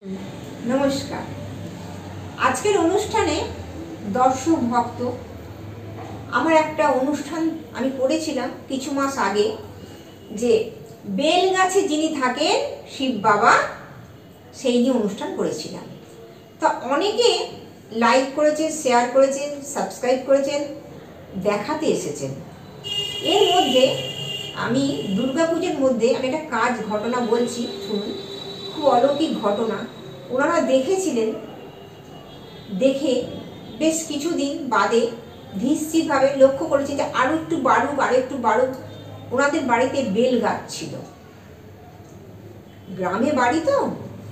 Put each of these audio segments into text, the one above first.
नमस्कार। आजकेर अनुष्ठाने दर्शक भक्त आमार एकटा अनुष्ठान आमी करेछिलाम किछु मास आगे जे बेल गाছে যিনি থাকেন শিব বাবা সেই নিয়ে অনুষ্ঠান করেছিলাম। তো অনেকে লাইক করেছেন, শেয়ার করেছেন, সাবস্ক্রাইব করেছেন, দেখাতে এসেছেন। এর মধ্যে আমি দুর্গাপূজার মধ্যে আমি একটা কাজ ঘটনা বলছি, শুনুন। খুব অলৌকিক ঘটনা। ওনারা দেখেছিলেন, দেখে বেশ কিছুদিন বাদে নিশ্চিতভাবে লক্ষ্য করেছি যে আরও একটু বাড়ুক, আরও একটু বাড়ুক। ওনাদের বাড়িতে বেল গাছ ছিল, গ্রামে বাড়ি তো,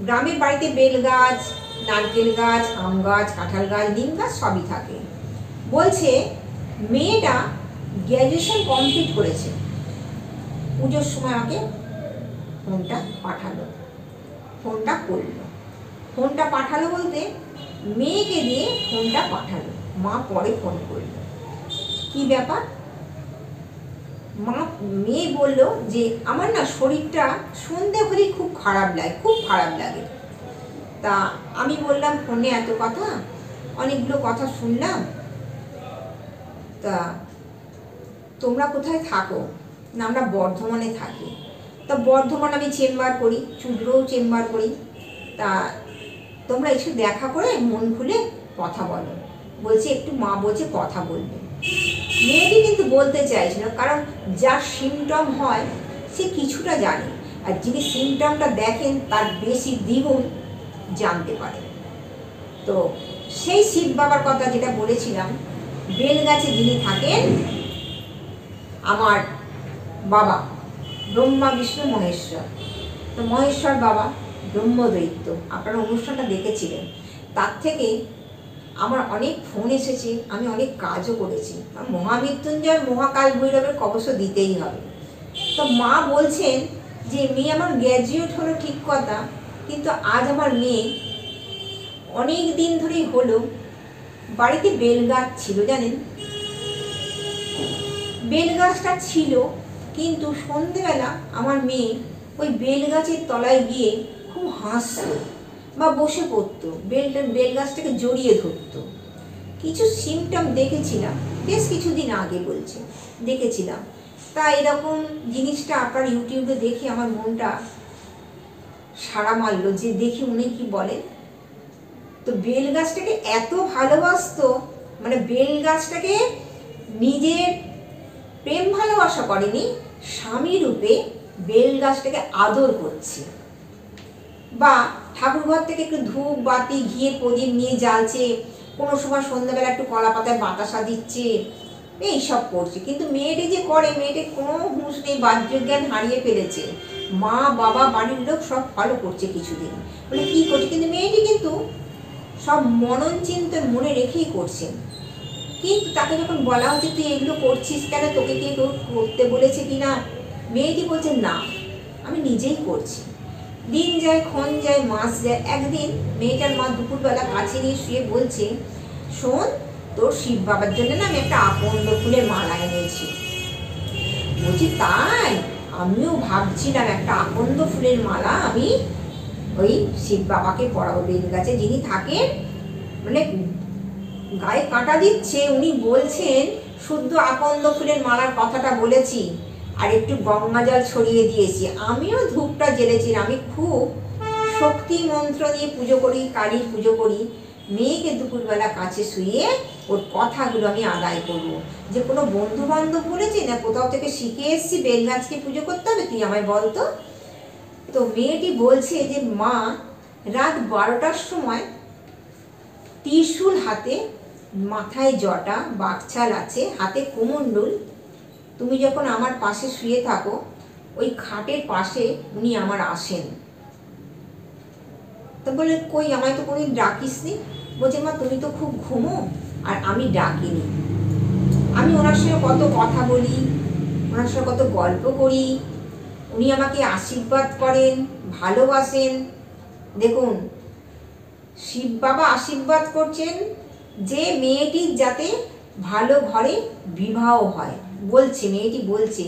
গ্রামের বাড়িতে বেল গাছ, নারকেল গাছ, আম গাছ, কাঁঠাল গাছ, নিম গাছ সবই থাকে। বলছে মেয়েটা গ্র্যাজুয়েশন কমপ্লিট করেছে, পুজোর সময় আমাকে ফোনটা পাঠালো, ফোনটা করলো। ফোনটা পাঠালো বলতে মেয়েকে দিয়ে ফোনটা পাঠালো, মা পরে ফোন করলো। কি ব্যাপার? মেয়ে বলল যে আমার না শরীরটা সন্ধে হলেই খুব খারাপ লাগে, খুব খারাপ লাগে। তা আমি বললাম ফোনে এত কথা, অনেকগুলো কথা শুনলাম, তা তোমরা কোথায় থাকো? না আমরা বর্ধমানে থাকি। তা বর্ধমান আমি চেম্বার করি, চুদ্রও চেম্বার করি। তা তোমরা এসে দেখা করে মন খুলে কথা বলো। বলছে একটু মা বলছে কথা বলবে। মেয়েটি কিন্তু বলতে চাইছিল, কারণ যার সিমটম হয় সে কিছুটা জানে, আর যিনি সিমটমটা দেখেন তার বেশি দ্বিগুণ জানতে পারে। তো সেই শিব বাবার কথা যেটা বলেছিলাম, বেল গাছে যিনি থাকেন আমার বাবা, ব্রহ্মা বিষ্ণু মহেশ্বর। তো মহেশ্বর বাবা ব্রহ্মদৈত্য, আপনারা অনুষ্ঠানটা দেখেছিলেন। তার থেকে আমার অনেক ফোন এসেছে, আমি অনেক কাজও করেছি। মহামৃত্যুঞ্জয় মহাকাল ভৈরবের কবচ দিতেই হবে। তো মা বলছেন যে মেয়ে আমার গ্র্যাজুয়েট হলো ঠিক কথা, কিন্তু আজ আমার মেয়ে অনেক দিন ধরেই হলো বাড়িতে বেল গাছ ছিল, জানেন, বেল গাছটা ছিল, কিন্তু সন্ধেবেলা আমার মেয়ে ওই বেল গাছের তলায় গিয়ে খুব হাসতো বা বসে পড়তো, বেল গাছটাকে জড়িয়ে ধরতো। কিছু সিমটম দেখেছিলাম, বেশ কিছুদিন আগে বলছে দেখেছিলাম। তা এরকম জিনিসটা আপনার ইউটিউবে দেখে আমার মনটা সাড়া মারলো যে দেখি উনি কি বলেন। তো বেল গাছটাকে এত ভালোবাসতো, মানে বেল গাছটাকে নিজের প্রেম ভালোবাসা করেনি, স্বামী রূপে বেল গাছটাকে আদর করছে। বা ঠাকুরঘর থেকে একটু ধূপ বাতি ঘিয়ে প্রদীপ নিয়ে জ্বালছে, কোনো সময় সন্ধ্যাবেলা একটু কলা পাতায় বাতাসা দিচ্ছে, এইসব করছে। কিন্তু মেয়েটি যে করে, মেয়েটি কোনো হুঁশ নেই, বাহ্যজ্ঞান হারিয়ে ফেলেছে। মা বাবা বাড়ির লোক সব ফলো করছে কিছুদিন, বলে কী করছে, কিন্তু মেয়েটি কিন্তু সব মনন চিন্তন মনে রেখেই করছেন। কিন্তু তাকে যখন বলা হচ্ছে তুই এগুলো করছিস কেন, তোকে কে করতে বলেছে কি না, মেয়েটি বলছে না আমি নিজেই করছি। দিন যায়, ক্ষণ যায়, মাস যায়। একদিন মেয়েটার মা দুপুরবেলা কাছে নিয়ে শুয়ে বলছে, শোন তোর শিব বাবার জন্য না আমি একটা আকন্দ ফুলের মালা এনেছি। বলছি তাই? আমিও ভাবছিলাম একটা আকন্দ ফুলের মালা আমি ওই শিব বাবাকে পরাবো। বেল গাছে যিনি থাকেন, মানে গায়ে কাঁটা দিচ্ছে, উনি বলছেন শুদ্ধ আকন্দ ফুলের মালার কথাটা বলেছি, আর একটু গঙ্গা জল ছড়িয়ে দিয়েছি। আমিও ধূপটা জ্বেলেছি। আমি খুব শক্তি মন্ত্র দিয়ে পুজো করি, কালীর পুজো করি। মেয়েকে দুপুরবেলা কাছে শুয়ে ওর কথাগুলো আমি আদায় করবো, যে কোনো বন্ধু বান্ধব বলেছি না কোথাও থেকে শিখে এসছি বেল গাছকে পুজো করতে হবে, তুই আমায় বলতো। তো মেয়েটি বলছে যে মা রাত 12টার সময় ত্রিশূল হাতে, মাথায় জটা, বাকছাল আছে, হাতে কুমণ্ডল, তুমি যখন আমার পাশে শুয়ে থাকো ওই খাটের পাশে উনি আমার আসেন। তো বলে কই আমায় তো কোনোদিন ডাকিসনি। বলছে মা তুমি তো খুব ঘুমো, আর আমি ডাকিনি। আমি ওনার সঙ্গে কত কথা বলি, ওনার সঙ্গে কত গল্প করি, উনি আমাকে আশীর্বাদ করেন, ভালোবাসেন। দেখুন শিব বাবা আশীর্বাদ করছেন যে মেয়েটির যাতে ভালো ঘরে বিবাহ হয়। বলছে মেয়েটি বলছে,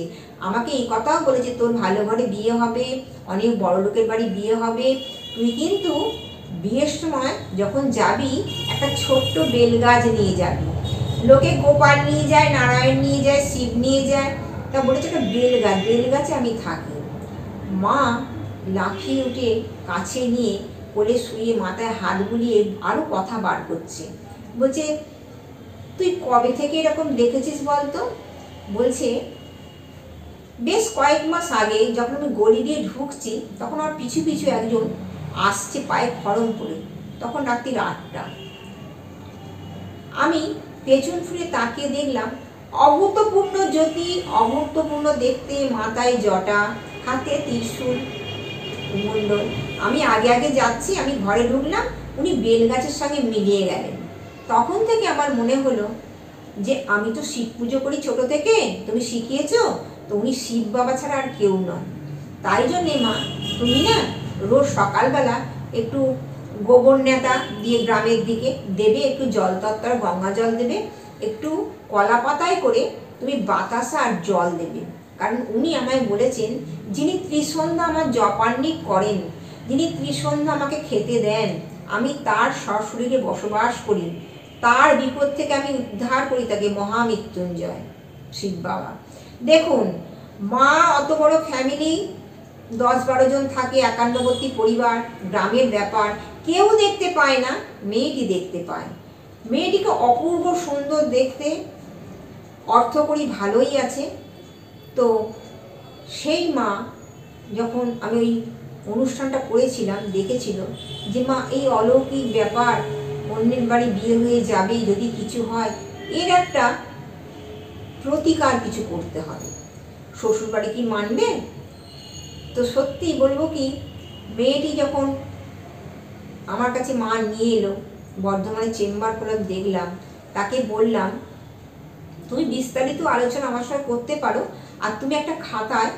আমাকে এই কথাও বলেছে তোর ভালো ঘরে বিয়ে হবে, অনেক বড় লোকের বাড়ি বিয়ে হবে, তুই কিন্তু বিয়ের সময় যখন যাবি একটা ছোট্ট বেল গাছ নিয়ে যাবি। লোকে গোপাল নিয়ে যায়, নারায়ণ নিয়ে যায়, শিব নিয়ে যায়, তা বলেছে একটা বেল গাছে আমি থাকি। মা লাফিয়ে উঠে কাছে নিয়ে কোলে শুয়ে মাথায় হাত বুলিয়ে আরও কথা বার করছে। বলছে, তুই কবে থেকে এরকম দেখেছিস বলতো? বলছে, বেশ কয়েক মাস আগে যখন আমি গলি দিয়ে ঢুকছি তখন আমার পিছু পিছু একজন আসছে পায়ে খড়ম পড়ে। তখন রাত্রি 8টা। আমি পেছন ফিরে তাকিয়ে দেখলাম অভূতপূর্ণ জ্যোতি, অভূতপূর্ণ দেখতে, মাথায় জটা, হাতে ত্রিশূল কুমণ্ডল। আমি আগে আগে যাচ্ছি, আমি ঘরে ঢুকলাম, উনি বেল গাছের সঙ্গে মিলিয়ে গেলেন। তখন থেকে আমার মনে হলো যে আমি তো শিব পুজো করি ছোট থেকে, তুমি শিখিয়েছো তো, উনি শিব বাবা ছাড়া আর কেউ নয়। তাই জন্যে মা তুমি না রোজ সকালবেলা একটু গোবর নেতা দিয়ে গ্রামের দিকে দেবে, একটু জল তত্ত্বর গঙ্গা জল দেবে, একটু কলা পাতায় করে তুমি বাতাসা আর জল দেবে। কারণ উনি আমায় বলেছেন, যিনি ত্রিসন্ধ্যা আমার জপান্নিক করেন, যিনি ত্রিসন্ধ্যা আমাকে খেতে দেন, আমি তার সশরীরে বসবাস করি, তার বিপদ থেকে আমি উদ্ধার করি তাকে, মহামৃত্যুঞ্জয় শিব বাবা। দেখুন, মা অত বড় ফ্যামিলি, 10-12 জন থাকে, একান্নবর্তী পরিবার, গ্রামের ব্যাপার, কেউ দেখতে পায় না, মেয়েটি দেখতে পায়। মেয়েটিকে অপূর্ব সুন্দর দেখতে, অর্থকরী ভালোই আছে। তো সেই মা যখন আমি ওই অনুষ্ঠানটা করেছিলাম দেখেছিল যে মা এই অলৌকিক ব্যাপার, অন্যের বাড়ি বিয়ে হয়ে যাবে, যদি কিছু হয় এর একটা প্রতিকার কিছু করতে হবে। শ্বশুরবাড়ি কি মানবে? তো সত্যি বলবো কি, মেয়েটি যখন আমার কাছে মা নিয়ে এলো, বর্ধমানে চেম্বার করলাম, দেখলাম, তাকে বললাম তুমি বিস্তারিত আলোচনা আমার সঙ্গে করতে পারো, আর তুমি একটা খাতায়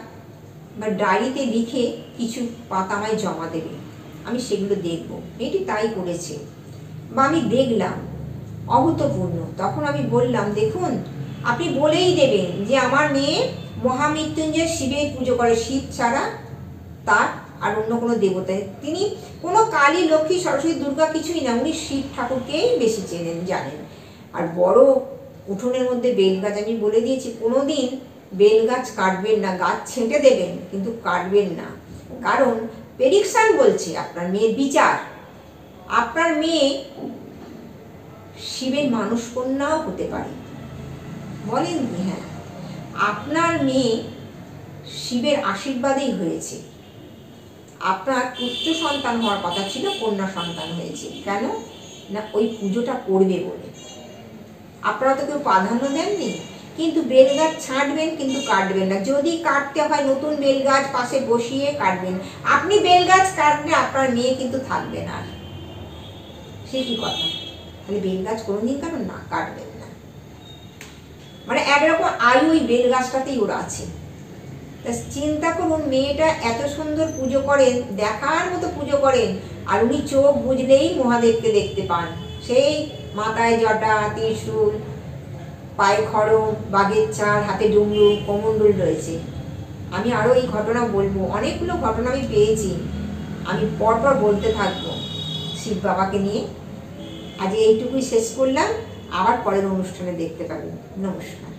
বা ডায়েরিতে লিখে কিছু পাতা আমায় জমা দেবে, আমি সেগুলো দেখবো। মেয়েটি তাই করেছে, বা আমি দেখলাম অভূতপূর্ণ। তখন আমি বললাম, দেখুন আপনি বলেই দেবেন যে আমার মেয়ে মহামৃত্যুঞ্জয় শিবের পুজো করে, শিব ছাড়া তার আর অন্য কোনো দেবতায়, তিনি কোনো কালী, লক্ষ্মী, সরস্বতী, দুর্গা কিছুই না, উনি শিব ঠাকুরকেই বেশি চেনেন, জানেন। আর বড় উঠোনের মধ্যে বেল গাছ, আমি বলে দিয়েছি কোনোদিন বেল গাছ কাটবেন না, গাছ ছেঁটে দেবেন কিন্তু কাটবেন না। কারণ প্রেডিকশন বলছে আপনার মেয়ের বিচার, আপনার মেয়ে শিবের মানুষ কন্যাও হতে পারে। বলেন কি? হ্যাঁ, আপনার মেয়ে শিবের আশীর্বাদেই হয়েছে। আপনার পুত্র সন্তান হওয়ার কথা ছিল, কন্যা সন্তান হয়েছে। কেন না? ওই পুজোটা করবে বলে। আপনারা তো কেউ প্রাধান্য দেননি। কিন্তু বেল গাছ ছাঁটবেন কিন্তু কাটবেন না, যদি কাটতে হয় নতুন বেল গাছ পাশে বসিয়ে কাটবেন। আপনি বেল গাছ কাটলে আপনার মেয়ে কিন্তু থাকবে না। সে কি কথা? তাহলে বেল গাছ কোনোদিন কাটবেন না, কাটবেন না, মানে একরকম আয়ু ওই বেল গাছটাতেই ওরা আছে। তা চিন্তা করুন, মেয়েটা এত সুন্দর পুজো করেন, দেখার মতো পুজো করেন, আর উনি চোখ বুঝলেই মহাদেবকে দেখতে পান। সেই মাথায় জটা, ত্রিশূল, পায়ে খড়ম, বাঘের চাল, হাতে ডুমরু, কমণ্ডল রয়েছে। আমি আরও এই ঘটনা বলবো, অনেকগুলো ঘটনা আমি পেয়েছি, আমি পরপর বলতে থাকবো শিব বাবাকে নিয়ে। আজ এইটুকুই শেষ করলাম, আবার পরের অনুষ্ঠানে দেখতে পাবেন। নমস্কার।